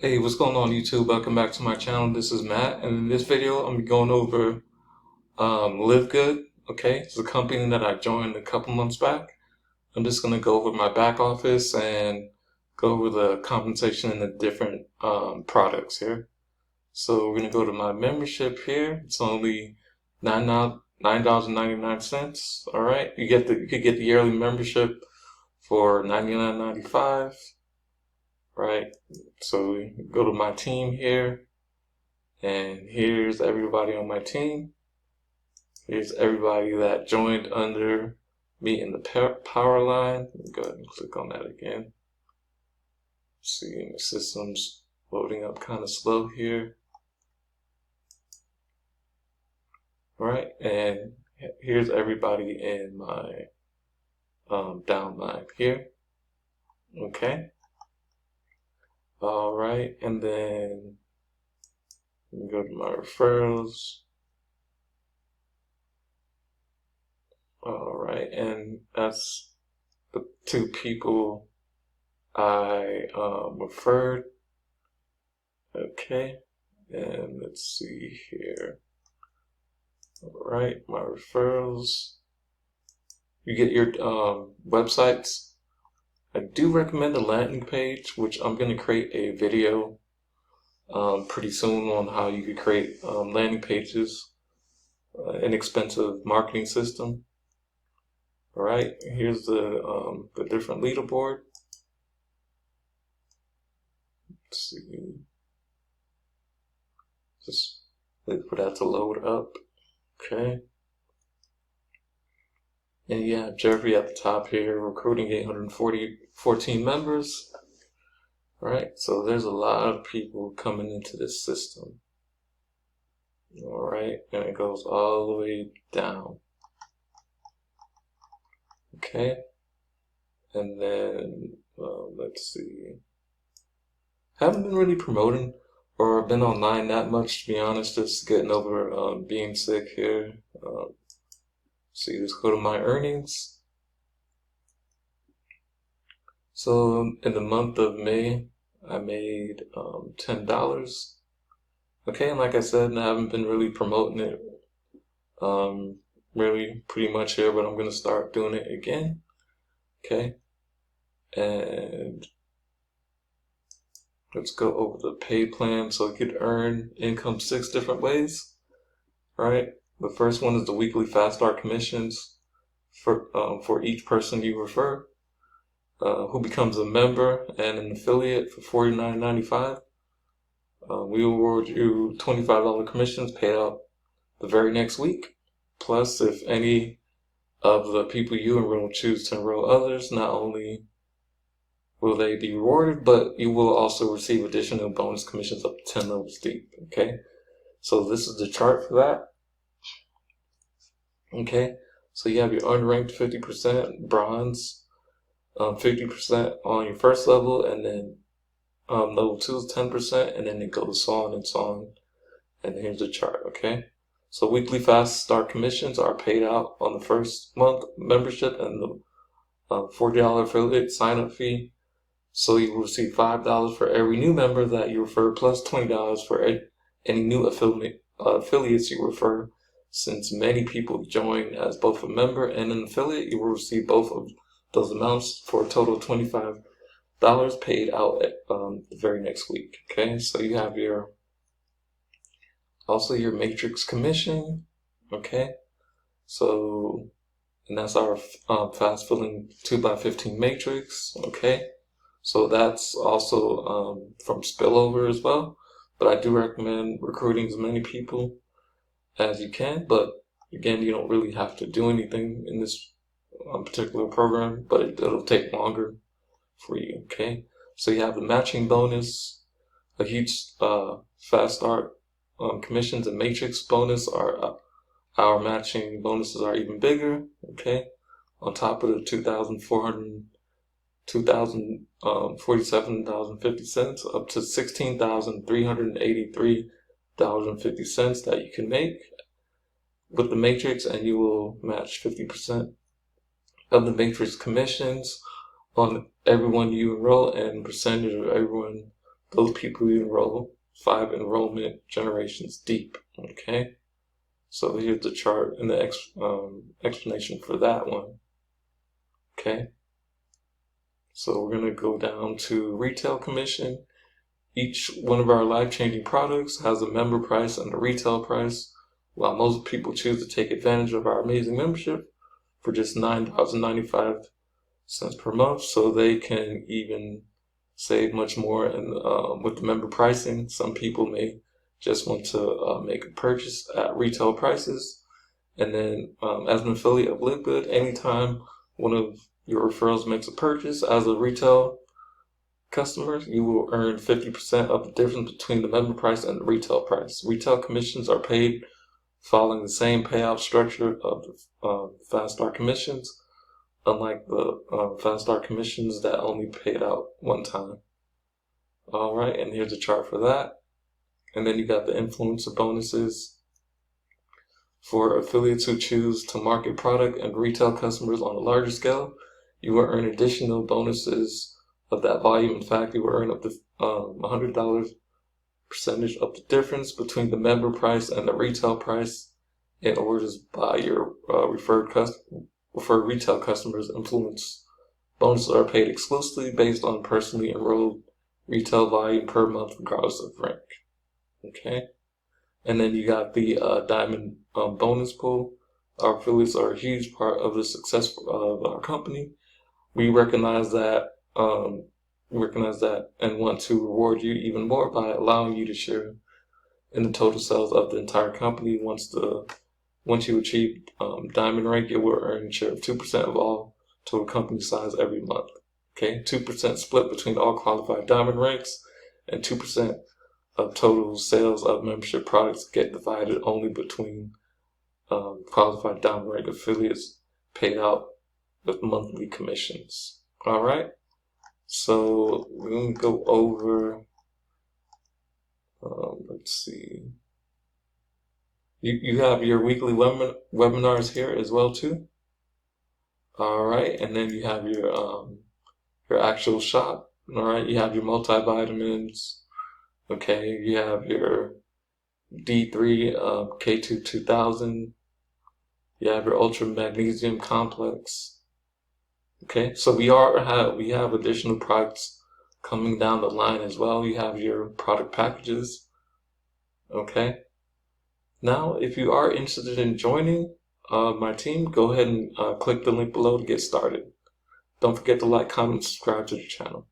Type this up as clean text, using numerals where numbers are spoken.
Hey, what's going on YouTube? Welcome back to my channel. This is Matt, and in this video, I'm going over Livegood. Okay, it's a company that I joined a couple months back. I'm just going to go over my back office and go over the compensation and the different products here. So we're going to go to my membership here. It's only $9.99. All right, you could get the yearly membership for $99.95. Right, so we go to my team here, and here's everybody on my team. Here's everybody that joined under me in the power line. Go ahead and click on that again. See, the system's loading up kind of slow here. All right, and here's everybody in my downline here. Okay. All right, and then go to my referrals. All right, and that's the two people I referred. Okay, and let's see here. All right, my referrals. You get your websites. I do recommend the landing page, which I'm going to create a video pretty soon on how you could create landing pages, inexpensive marketing system. All right, here's the different leaderboard. Let's see, just wait for that to load up. Okay. And you have Jeffrey at the top here, recruiting 814 members. All right, so there's a lot of people coming into this system. All right, and it goes all the way down. Okay, and then let's see. Haven't been really promoting or been online that much, to be honest. Just getting over being sick here. See, let's go to my earnings. So in the month of May, I made $10. Okay, and like I said, I haven't been really promoting it really pretty much here, but I'm going to start doing it again. Okay, and let's go over the pay plan. So you could earn income 6 different ways, right? The first one is the weekly fast start commissions for each person you refer, who becomes a member and an affiliate for $49.95. We will award you $25 commissions paid out the very next week. Plus, if any of the people you enroll choose to enroll others, not only will they be rewarded, but you will also receive additional bonus commissions up to 10 levels deep. Okay, so this is the chart for that. Okay, so you have your unranked 50%, bronze 50% on your first level, and then level 2 is 10%, and then it goes on and so on. And here's the chart. Okay, so weekly fast start commissions are paid out on the first month membership and the $40 affiliate sign up fee. So you will receive $5 for every new member that you refer, plus $20 for any new affiliates you refer. Since many people join as both a member and an affiliate, you will receive both of those amounts for a total of $25 paid out at the very next week. Okay, so you have your matrix commission. Okay, so and that's our fast filling 2x15 matrix. Okay, so that's also from spillover as well. But I do recommend recruiting as many people as you can. But again, you don't really have to do anything in this particular program, but it'll take longer for you. Okay, so you have the matching bonus, a huge fast start commissions and matrix bonus. Our matching bonuses are even bigger. Okay, on top of the $2,047.50 up to $16,383.50 that you can make with the matrix, and you will match 50% of the matrix commissions on everyone you enroll and percentage of everyone those people who enroll 5 enrollment generations deep. Okay, so here's the chart and the explanation for that one. Okay, so we're going to go down to retail commission. Each one of our life-changing products has a member price and a retail price. While most people choose to take advantage of our amazing membership for just $9.95 per month, so they can even save much more. And with the member pricing, some people may just want to make a purchase at retail prices. And then as an affiliate of Livegood, anytime one of your referrals makes a purchase as a retail customer, you will earn 50% of the difference between the member price and the retail price. Retail commissions are paid following the same payout structure of the Fast Start commissions, unlike the Fast Start commissions that only paid out one time. All right, and here's a chart for that. And then you got the influencer bonuses. For affiliates who choose to market product and retail customers on a larger scale, you will earn additional bonuses of that volume. In fact, you will earn up to $100 percentage of the difference between the member price and the retail price in orders by your referred retail customers. Influence bonuses are paid exclusively based on personally enrolled retail volume per month, regardless of rank. Okay, and then you got the diamond bonus pool. Our affiliates are a huge part of the success of our company. We recognize that. And want to reward you even more by allowing you to share in the total sales of the entire company. Once you achieve diamond rank, you will earn a share of 2% of all total company size every month. Okay, 2% split between all qualified diamond ranks, and 2% of total sales of membership products get divided only between qualified diamond rank affiliates paid out with monthly commissions. All right. So we're going to go over, let's see, you have your weekly webinars here as well too. All right, and then you have your actual shop. All right, you have your multivitamins. Okay, you have your D3 K2 2000. You have your Ultra Magnesium Complex. Okay, so we have additional products coming down the line as well. You have your product packages. Okay, now if you are interested in joining my team, go ahead and click the link below to get started. Don't forget to like, comment, subscribe to the channel.